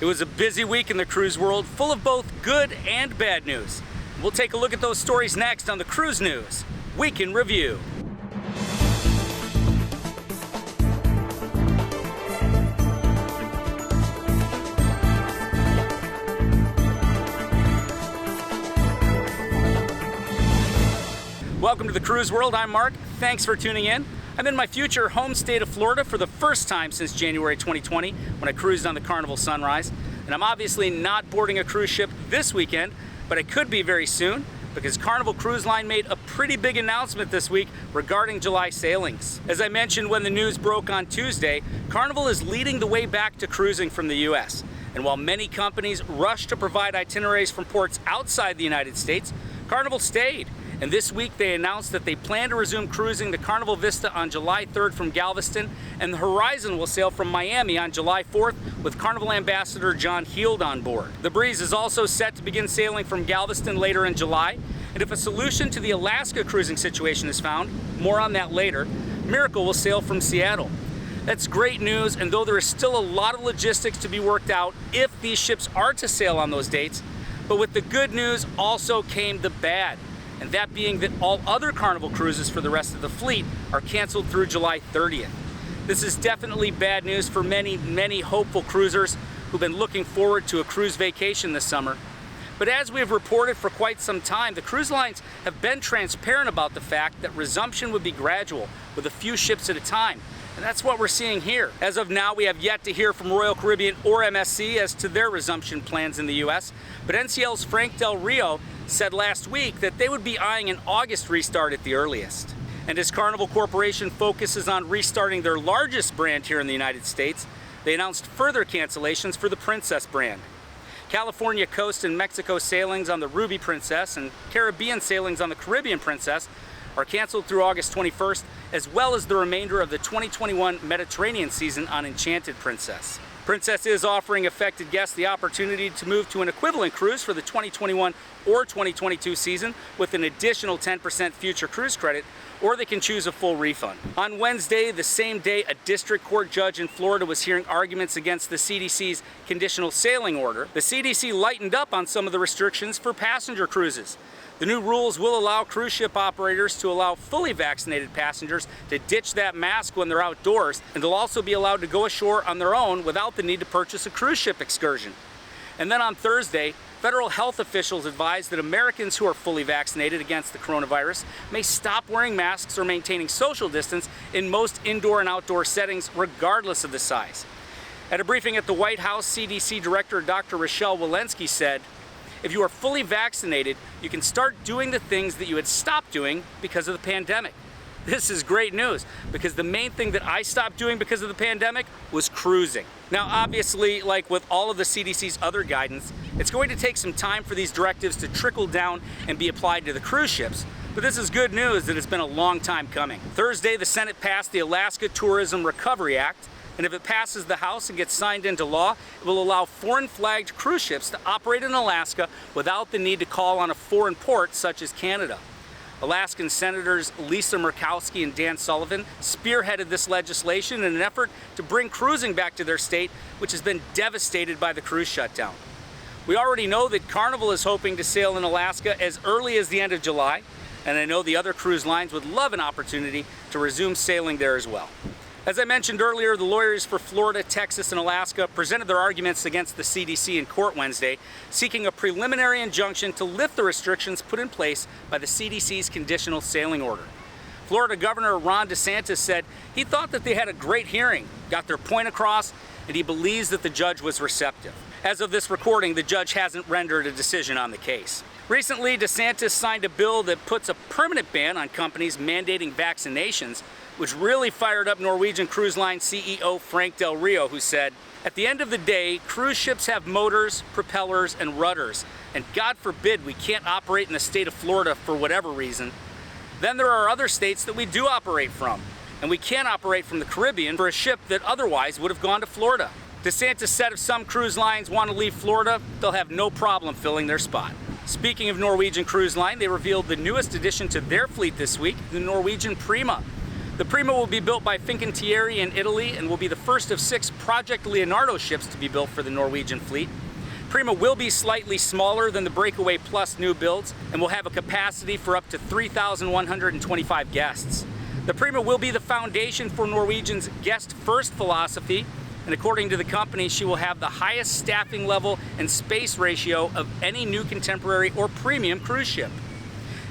It was a busy week in the cruise world, full of both good and bad news. We'll take a look at those stories next on the Cruise News Week in Review. Welcome to the Cruise World. I'm Mark. Thanks for tuning in. I'm in my future home state of Florida for the first time since January 2020 when I cruised on the Carnival Sunrise. And I'm obviously not boarding a cruise ship this weekend, but I could be very soon because Carnival Cruise Line made a pretty big announcement this week regarding July sailings. As I mentioned when the news broke on Tuesday, Carnival is leading the way back to cruising from the US. And while many companies rushed to provide itineraries from ports outside the United States, Carnival stayed. And this week they announced that they plan to resume cruising the Carnival Vista on July 3rd from Galveston, and the Horizon will sail from Miami on July 4th with Carnival Ambassador John Heald on board. The Breeze is also set to begin sailing from Galveston later in July, and if a solution to the Alaska cruising situation is found, more on that later, Miracle will sail from Seattle. That's great news, and though there is still a lot of logistics to be worked out if these ships are to sail on those dates, but with the good news also came the bad. And that being that all other Carnival cruises for the rest of the fleet are canceled through July 30th. This is definitely bad news for many hopeful cruisers who've been looking forward to a cruise vacation this summer. But as we have reported for quite some time, the cruise lines have been transparent about the fact that resumption would be gradual, with a few ships at a time. And that's what we're seeing here. As of now, we have yet to hear from Royal Caribbean or MSC as to their resumption plans in the US, but NCL's Frank Del Rio said last week that they would be eyeing an August restart at the earliest. And as Carnival Corporation focuses on restarting their largest brand here in the United States, they announced further cancellations for the Princess brand. California Coast and Mexico sailings on the Ruby Princess and Caribbean sailings on the Caribbean Princess are canceled through August 21st, as well as the remainder of the 2021 Mediterranean season on Enchanted Princess. Princess is offering affected guests the opportunity to move to an equivalent cruise for the 2021 or 2022 season with an additional 10% future cruise credit, or they can choose a full refund. On Wednesday, the same day, a district court judge in Florida was hearing arguments against the CDC's conditional sailing order. The CDC lightened up on some of the restrictions for passenger cruises. The new rules will allow cruise ship operators to allow fully vaccinated passengers to ditch that mask when they're outdoors, and they'll also be allowed to go ashore on their own without the need to purchase a cruise ship excursion. And then on Thursday, federal health officials advised that Americans who are fully vaccinated against the coronavirus may stop wearing masks or maintaining social distance in most indoor and outdoor settings, regardless of the size. At a briefing at the White House, CDC Director Dr. Rochelle Walensky said, "If you are fully vaccinated, you can start doing the things that you had stopped doing because of the pandemic." This is great news, because the main thing that I stopped doing because of the pandemic was cruising. Now, obviously, like with all of the CDC's other guidance, it's going to take some time for these directives to trickle down and be applied to the cruise ships. But this is good news that it's been a long time coming. Thursday, the Senate passed the Alaska Tourism Recovery Act, and if it passes the House and gets signed into law, it will allow foreign-flagged cruise ships to operate in Alaska without the need to call on a foreign port such as Canada. Alaskan Senators Lisa Murkowski and Dan Sullivan spearheaded this legislation in an effort to bring cruising back to their state, which has been devastated by the cruise shutdown. We already know that Carnival is hoping to sail in Alaska as early as the end of July, and I know the other cruise lines would love an opportunity to resume sailing there as well. As I mentioned earlier, the lawyers for Florida, Texas, and Alaska presented their arguments against the CDC in court Wednesday, seeking a preliminary injunction to lift the restrictions put in place by the CDC's conditional sailing order. Florida Governor Ron DeSantis said he thought that they had a great hearing, got their point across, and he believes that the judge was receptive. As of this recording, the judge hasn't rendered a decision on the case. Recently, DeSantis signed a bill that puts a permanent ban on companies mandating vaccinations, which really fired up Norwegian Cruise Line CEO Frank Del Rio, who said, "At the end of the day, cruise ships have motors, propellers, and rudders, and God forbid we can't operate in the state of Florida for whatever reason. Then there are other states that we do operate from, and we can't operate from the Caribbean for a ship that otherwise would have gone to Florida." DeSantis said if some cruise lines want to leave Florida, they'll have no problem filling their spot. Speaking of Norwegian Cruise Line, they revealed the newest addition to their fleet this week, the Norwegian Prima. The Prima will be built by Fincantieri in Italy and will be the first of 6 Project Leonardo ships to be built for the Norwegian fleet. Prima will be slightly smaller than the Breakaway Plus new builds and will have a capacity for up to 3,125 guests. The Prima will be the foundation for Norwegian's guest-first philosophy, and according to the company, she will have the highest staffing level and space ratio of any new contemporary or premium cruise ship.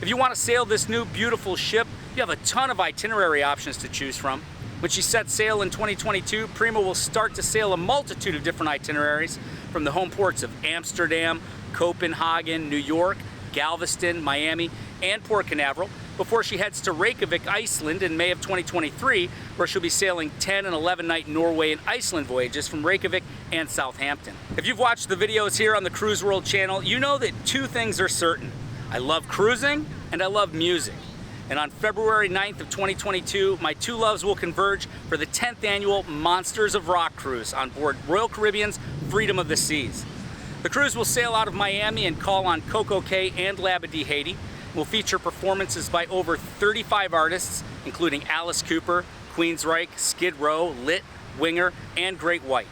If you want to sail this new beautiful ship, you have a ton of itinerary options to choose from. When she sets sail in 2022, Prima will start to sail a multitude of different itineraries from the home ports of Amsterdam, Copenhagen, New York, Galveston, Miami, and Port Canaveral before she heads to Reykjavik, Iceland in May of 2023, where she'll be sailing 10 and 11-night Norway and Iceland voyages from Reykjavik and Southampton. If you've watched the videos here on the Cruise World channel, you know that 2 things are certain. I love cruising and I love music. And on February 9th of 2022, my 2 loves will converge for the 10th annual Monsters of Rock cruise on board Royal Caribbean's Freedom of the Seas. The cruise will sail out of Miami and call on Coco Cay and Labadee, Haiti. It will feature performances by over 35 artists, including Alice Cooper, Queensryche, Skid Row, Lit, Winger, and Great White.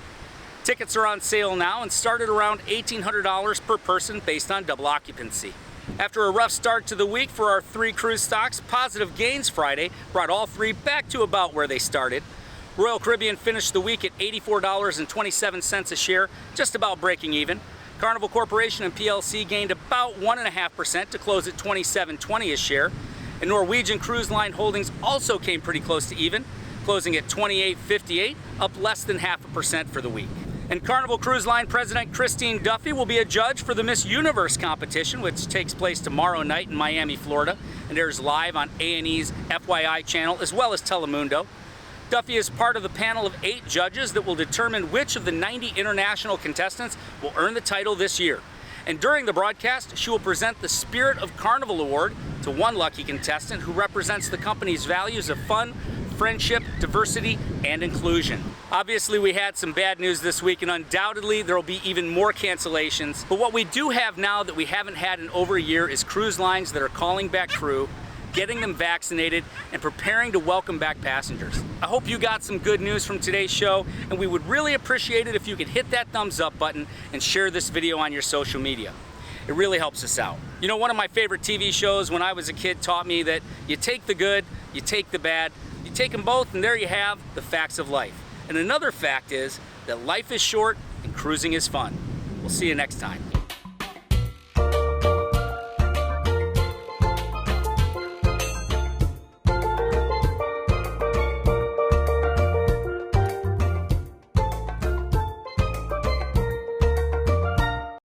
Tickets are on sale now and start at around $1,800 per person based on double occupancy. After a rough start to the week for our 3 cruise stocks, Positive Gains Friday brought all 3 back to about where they started. Royal Caribbean finished the week at $84.27 a share, just about breaking even. Carnival Corporation and PLC gained about 1.5% to close at $27.20 a share. And Norwegian Cruise Line Holdings also came pretty close to even, closing at $28.58, up less than 0.5% for the week. And Carnival Cruise Line President Christine Duffy will be a judge for the Miss Universe competition, which takes place tomorrow night in Miami, Florida, and airs live on A&E's FYI channel as well as Telemundo. Duffy is part of the panel of 8 judges that will determine which of the 90 international contestants will earn the title this year. And during the broadcast, she will present the Spirit of Carnival Award to one lucky contestant who represents the company's values of fun, friendship, diversity, and inclusion. Obviously, we had some bad news this week, and undoubtedly there will be even more cancellations. But what we do have now that we haven't had in over a year is cruise lines that are calling back crew, getting them vaccinated, and preparing to welcome back passengers. I hope you got some good news from today's show, and we would really appreciate it if you could hit that thumbs up button and share this video on your social media. It really helps us out. You know, one of my favorite TV shows when I was a kid taught me that you take the good, you take the bad, you take them both, and there you have the facts of life. And another fact is that life is short and cruising is fun. We'll see you next time.